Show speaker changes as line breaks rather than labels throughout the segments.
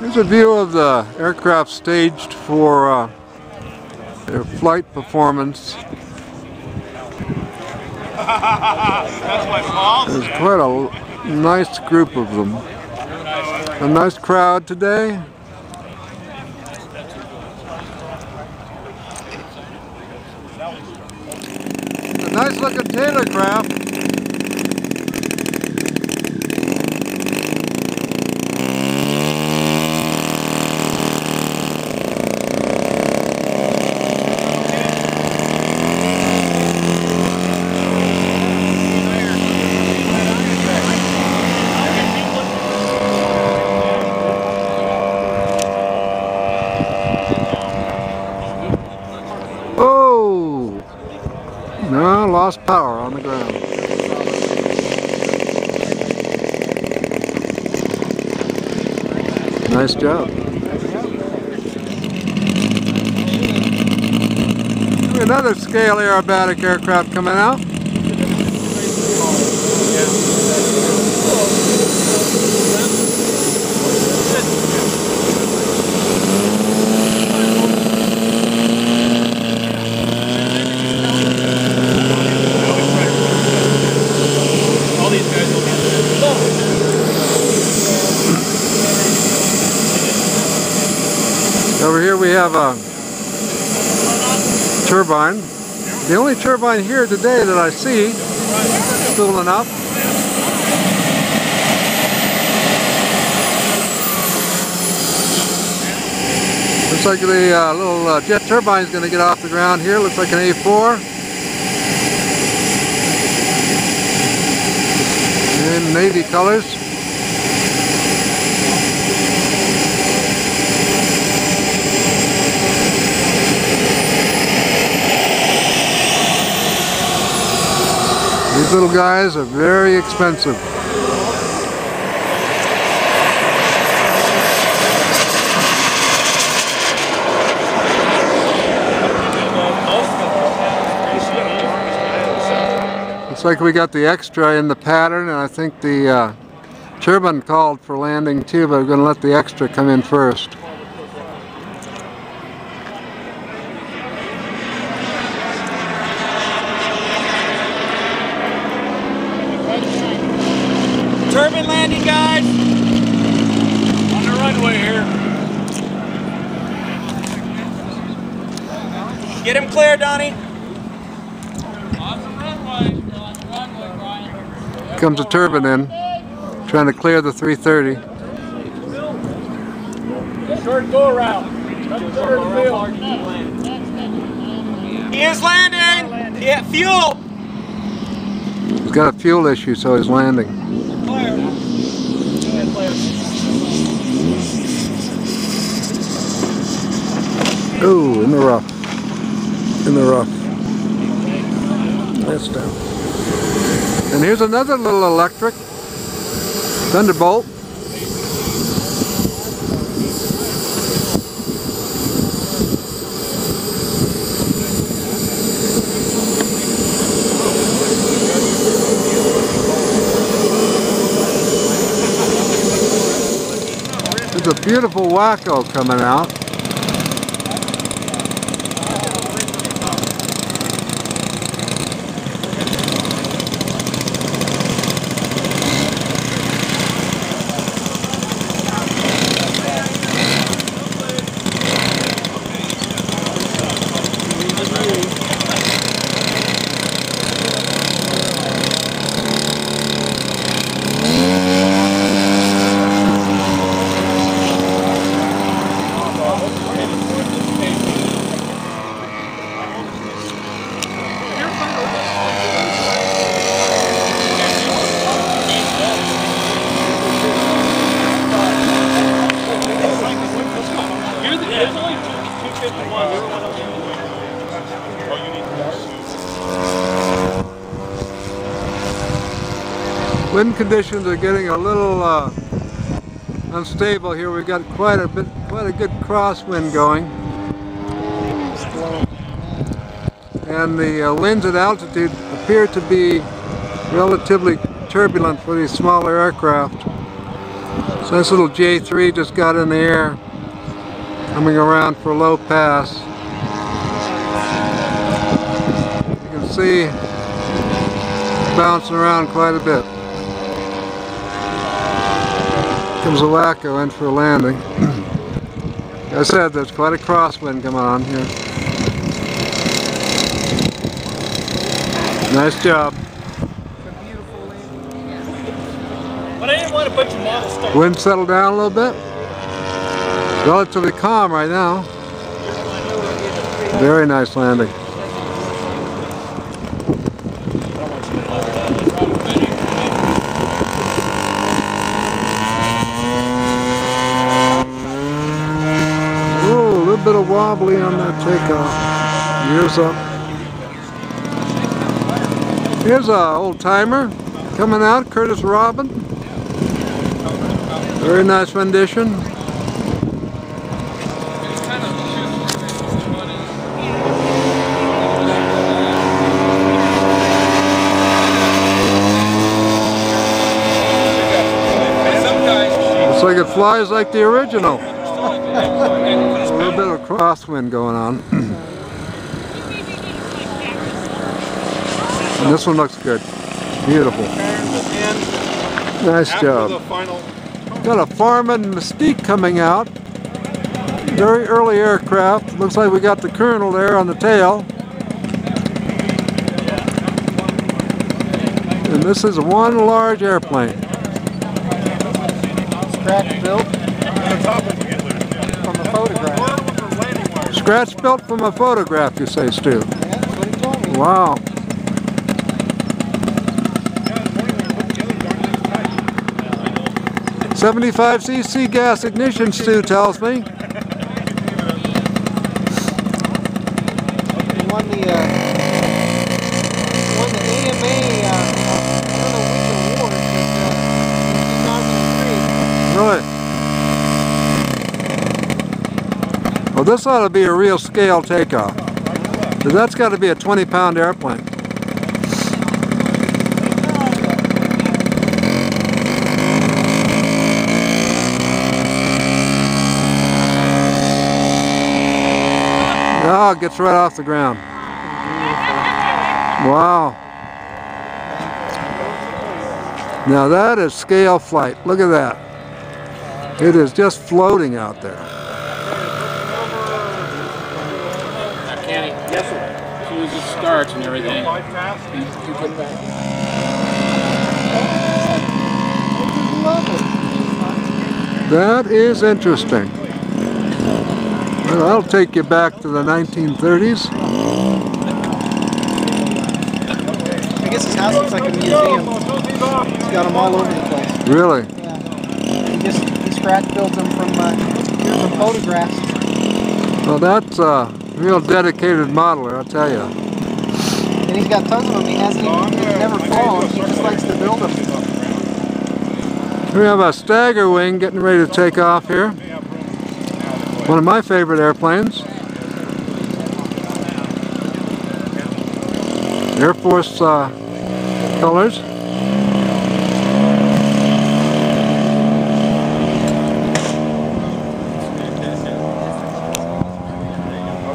Here's a view of the aircraft staged for their flight performance. There's quite a nice group of them. A nice crowd today. A nice looking Taylor craft. Oh! No, lost power on the ground. Nice job. Another scale aerobatic aircraft coming out. Over here we have a turbine. The only turbine here today that I see spooling up. Looks like the little jet turbine is going to get off the ground here. Looks like an A4. In navy colors. These little guys are very expensive. Looks like we got the extra in the pattern, and I think the turbine called for landing too, but we're going to let the extra come in first.
Turbine landing, guys! On the runway here. Get him clear, Donnie. On the runway. On the runway, Brian.
Comes a turbine in, trying to clear the 330.
Short go around. He is landing! Yeah, fuel!
He's got a fuel issue, so he's landing. Oh, in the rough. In the rough. That's down. And here's another little electric Thunderbolt. There's a beautiful Wacko coming out. Wind conditions are getting a little unstable here. We've got quite a good crosswind going, and the winds at altitude appear to be relatively turbulent for these smaller aircraft. So this little J3 just got in the air, coming around for a low pass. You can see bouncing around quite a bit. Comes a wacko in for a landing. Like I said, there's quite a crosswind coming on here. Nice job.
But I didn't want to put your model stuff.
Wind settled down a little bit. Relatively calm right now. Very nice landing. Whoa, a little bit of wobbly on that takeoff. Ears up. Here's an old timer coming out, Curtis Robin. Very nice rendition. Looks like it flies like the original. A little bit of crosswind going on. And this one looks good. Beautiful. Nice job. Got a Farman Mystique coming out. Very early aircraft. Looks like we got the Colonel there on the tail. And this is one large airplane.
Scratch built from a photograph.
Scratch built from a photograph, you say, Stu?
Yeah, that's what he told me.
Wow. $75cc gas ignition, Stu tells me.
He won the AMA, I don't know which award, but in 2003.
Really? Well, this ought to be a real scale takeoff. Because that's got to be a 20-pound airplane. Oh, it gets right off the ground. Wow. Now that is scale flight. Look at that. It is just floating out there.
Yes, sir. She was just starts and everything.
That is interesting. Well, that'll take you back to the 1930s.
I guess his house looks like a museum. He's got them all over the place.
Really?
Yeah. He scratch built them from photographs.
Well, that's a real dedicated modeler, I'll tell you.
And he's got tons of them. He hasn't even, he's never flown. He just likes to build them.
We have a stagger wing getting ready to take off here. One of my favorite airplanes. Air Force colors.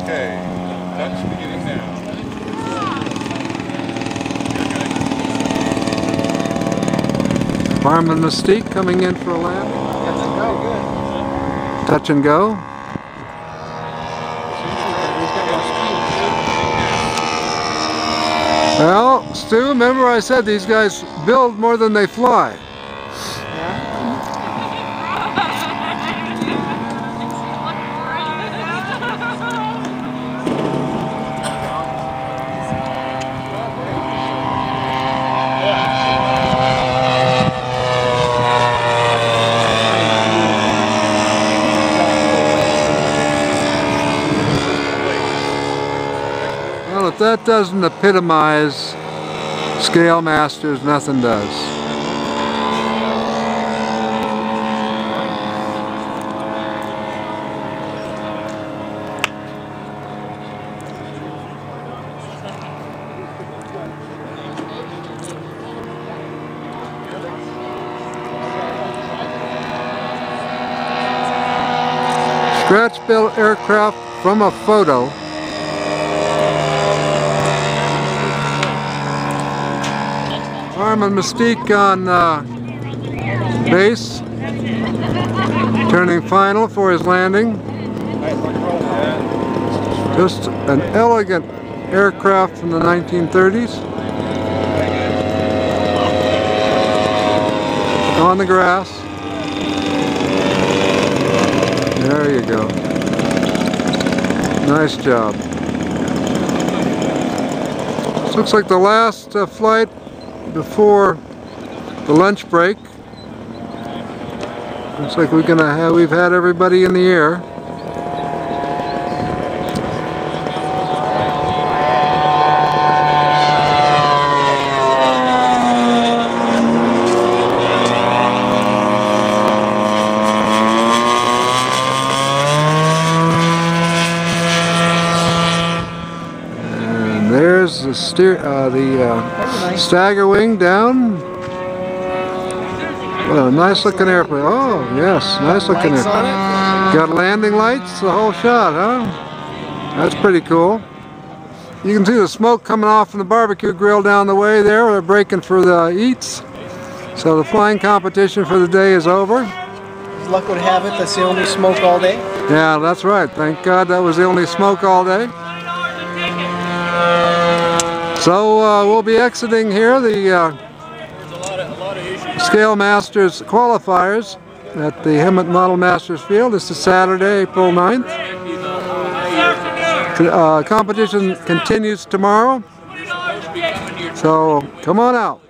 Okay, that's beginning now.
Farman Mystique coming in for a land. Touch and go. Well, Stu, remember I said these guys build more than they fly. Well, if that doesn't epitomize Scale Masters, nothing does. scratch-built aircraft from a photo. Farman Mystique on base, turning final for his landing. Just an elegant aircraft from the 1930s. On the grass. There you go. Nice job. This looks like the last flight before the lunch break. Looks like we've had everybody in the air. There's the stagger wing down. Well, nice looking airplane. Oh yes, nice looking airplane. Got landing lights, the whole shot, huh? That's pretty cool. You can see the smoke coming off from the barbecue grill down the way there. They're breaking for the eats. So the flying competition for the day is over.
Luck would have it, that's the only smoke all day.
Yeah, that's right. Thank God that was the only smoke all day. So we'll be exiting here the Scale Masters qualifiers at the Hemet Model Masters Field. This is Saturday, April 9th. Competition continues tomorrow. So come on out.